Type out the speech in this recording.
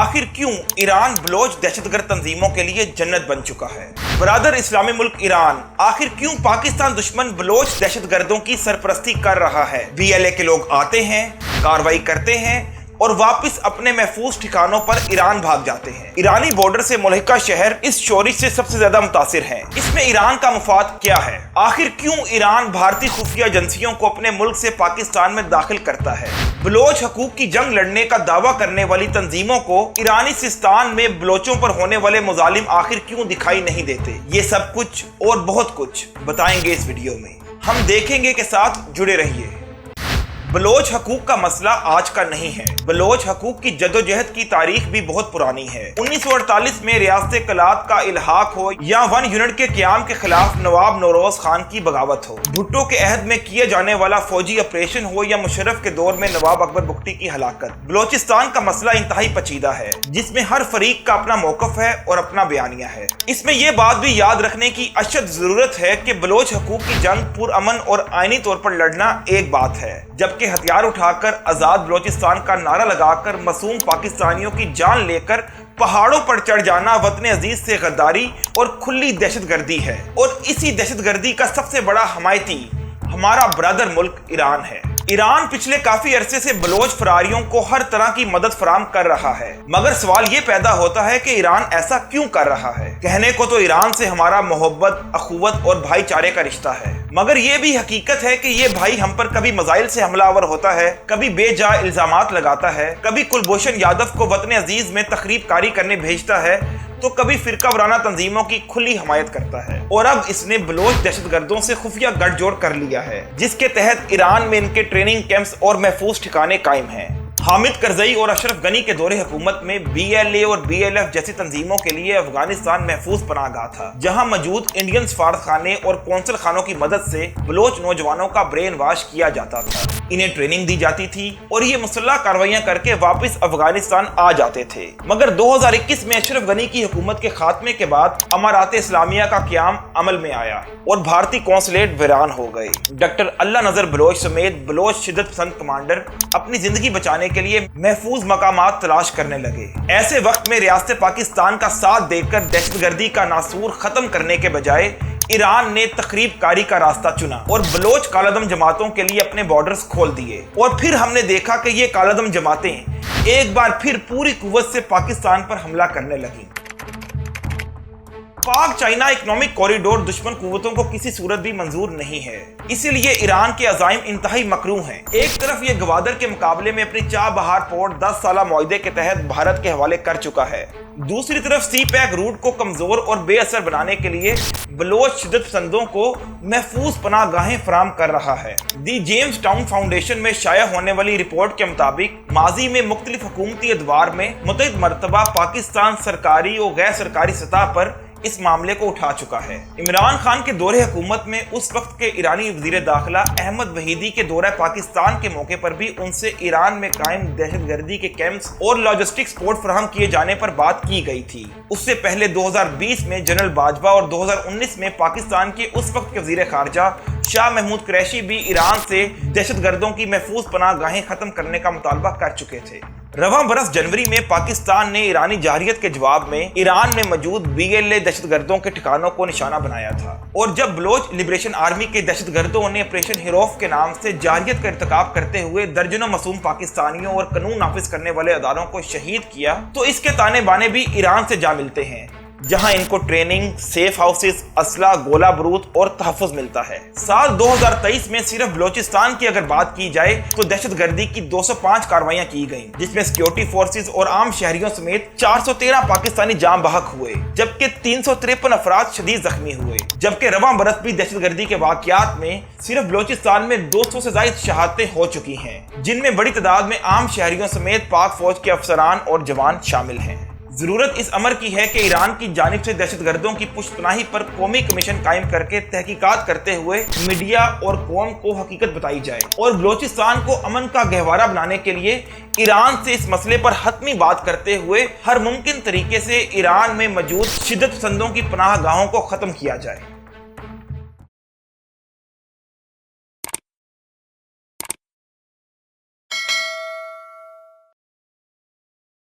आखिर क्यों Iran Bloch दहशतगर्द तंजीमों के लिए जन्नत बन चुका है? बरादर इस्लामी मुल्क ईरान आखिर क्यों पाकिस्तान दुश्मन बलोच दहशतगर्दों की सरपरस्ती कर रहा है? BLA के लोग आते हैं, कार्रवाई करते हैं और वापस अपने महफूज ठिकानों पर ईरान भाग जाते हैं। ईरानी बॉर्डर से मुल्हिका शहर इस शोरिश से सबसे ज्यादा मुतासिर है। इसमें ईरान का मुफाद क्या है? आखिर क्यों ईरान भारतीय खुफिया एजेंसियों को अपने मुल्क से पाकिस्तान में दाखिल करता है? बलोच हकूक की जंग लड़ने का दावा करने वाली तंजीमों को ईरानी सिस्तान में बलोचों पर होने वाले मुजालिम आखिर क्यों दिखाई नहीं देते? ये सब कुछ और बहुत कुछ बताएंगे इस वीडियो में। हम देखेंगे के साथ जुड़े रहिए। बलोच हकूक का मसला आज का नहीं है। बलोच हकूक की जदोजहद की तारीख भी बहुत पुरानी है। 1948 में रियासत कलात का इल्हाक हो या 1 यूनिट के क़याम के खिलाफ नवाब नौरोज खान की बगावत हो, भुट्टो के अहद में किए जाने वाला फौजी ऑपरेशन हो या मुशर्रफ के दौर में नवाब अकबर बुगटी की हलाकत, बलोचिस्तान का मसला इंतहाई पेचीदा है जिसमें हर फरीक का अपना मौकफ है और अपना बयानिया है। इसमें यह बात भी याद रखने की अशद जरूरत है कि बलोच हकूक की जंग पुरअमन और आईनी तौर पर लड़ना एक बात है, जबकि हथियार उठाकर आजाद बलोचिस्तान का नारा लगाकर मासूम पाकिस्तानियों की जान लेकर पहाड़ों पर चढ़ जाना वतन अजीज से गद्दारी और खुली दहशतगर्दी है। और इसी दहशतगर्दी का सबसे बड़ा हमायती हमारा ब्रदर मुल्क ईरान है। ईरान पिछले काफी अरसे से बलोच फरारियों को हर तरह की मदद फराम कर रहा है, मगर सवाल ये पैदा होता है कि ईरान ऐसा क्यों कर रहा है? कहने को तो ईरान से हमारा मोहब्बत, अखुवत और भाईचारे का रिश्ता है, मगर ये भी हकीकत है कि ये भाई हम पर कभी मजाइल से हमलावर होता है, कभी बेजा इल्जामात लगाता है, कभी कुलभूषण यादव को वतन अजीज में तखरीब कारी करने भेजता है, तो कभी फिरका वराना तंजीमों की खुली हमायत करता है। और अब इसने बलोच दहशतगर्दों से खुफिया गठजोड़ कर लिया है, जिसके तहत ईरान में इनके ट्रेनिंग कैंप्स और महफूज ठिकाने कायम हैं। हामिद करजई और अशरफ गनी के दौरे हुकूमत में BLA और BLF जैसी तंजीमों के लिए अफगानिस्तान महफूज पनाहगाह था, जहां मौजूद इंडियन सफारतखाने और कौंसल खानों की मदद से बलोच नौजवानों का ब्रेन वॉश किया जाता था, इन्हें ट्रेनिंग दी जाती थी और ये मुसल्लह कार्रवाइयां करके वापस अफगानिस्तान आ जाते थे। मगर 2021 में अशरफ गनी की हुकूमत के खात्मे के बाद अमारात इस्लामिया का क़याम अमल में आया और भारतीय कौंसलेट वीरान हो गए। डॉक्टर अल्लाह नजर बलोच समेत बलोच शिद्दत पसंद कमांडर अपनी जिंदगी बचाने के लिए महफूज मकामात तलाश करने लगे। ऐसे वक्त में रियासत पाकिस्तान का साथ देकर दहशतगर्दी का नासूर खत्म करने के बजाय ईरान ने तखरीब कारी का रास्ता चुना और बलोच कालादम जमातों के लिए अपने बॉर्डर्स खोल दिए। और फिर हमने देखा कि ये कालादम जमातें एक बार फिर पूरी कुव्वत से पाकिस्तान पर हमला करने लगी। पाक चाइना इकोनॉमिक कॉरिडोर दुश्मन कुव्वतों को किसी सूरत भी मंजूर नहीं है, इसीलिए ईरान के अज़ाइम इंतहाई मकरू हैं। एक तरफ ये गवादर के मुकाबले में अपनी चाह बहार पोर्ट 10 साला मुआहदे के तहत भारत के हवाले कर चुका है, दूसरी तरफ सी पैक रूट को कमजोर और बेअसर बनाने के लिए बलोच शिद्दत पसंदों को महफूज पनाहगाहें फराम कर रहा है। दी जेम्स टाउन फाउंडेशन में शाया होने वाली रिपोर्ट के मुताबिक माजी में मुख्तलिफ हुकूमती अदवार में मुतअद्दिद मरतबा पाकिस्तान सरकारी और गैर सरकारी सतह पर इस मामले को उठा चुका है। इमरान खान के दौरे हुकूमत में उस वक्त के ईरानी वजीर दाखिला अहमद वहीदी के दौरे पाकिस्तान के मौके पर भी उनसे ईरान में कायम दहशतगर्दी के कैंप्स और लॉजिस्टिक सपोर्ट फराहम किए जाने पर बात की गई थी। उससे पहले 2020 में जनरल बाजवा और 2019 में पाकिस्तान के उस वक्त के वजीर खारजा शाह महमूद कुरैशी भी ईरान से दहशतगर्दों की महफूज पनाहगाहें खत्म करने का मुतालबा कर चुके थे। रवां बरस जनवरी में पाकिस्तान ने ईरानी जारियत के जवाब में ईरान में मौजूद BLA दहशतगर्दों के ठिकानों को निशाना बनाया था। और जब बलोच लिबरेशन आर्मी के दहशतगर्दों ने ऑपरेशन हिरोफ के नाम से जारियत का इर्तिकाब करते हुए दर्जनों मासूम पाकिस्तानियों और कानून नाफिज करने वाले अदारों को शहीद किया, तो इसके ताने बाने भी ईरान से जा मिलते हैं, जहां इनको ट्रेनिंग, सेफ हाउसेस, असला, गोला बारूद और तहफ़्फ़ुज़ मिलता है। साल 2023 में सिर्फ बलोचिस्तान की अगर बात की जाए तो दहशतगर्दी की 205 कार्रवाइयां की गईं, जिसमें सिक्योरिटी फोर्सेस और आम शहरियों समेत 413 पाकिस्तानी जाम बहक हुए, जबकि 353 अफराद शदीद जख्मी हुए। जबकि रवां बरस भी दहशतगर्दी के वाक़यात में सिर्फ बलोचिस्तान में 200 से ज़ायद शहादतें हो चुकी हैं, जिनमें बड़ी तादाद में आम शहरियों समेत पाक फौज के अफसरान और जवान शामिल हैं। जरूरत इस अमर की है कि ईरान की जानिब से दहशतगर्दों की पुश्तपनाही पर कौमी कमीशन कायम करके तहकीकात करते हुए मीडिया और कौम को हकीकत बताई जाए और बलोचिस्तान को अमन का गहवारा बनाने के लिए ईरान से इस मसले पर हतमी बात करते हुए हर मुमकिन तरीके से ईरान में मौजूद शिद्दत पसंदों की पनाहगाहों को खत्म किया जाए।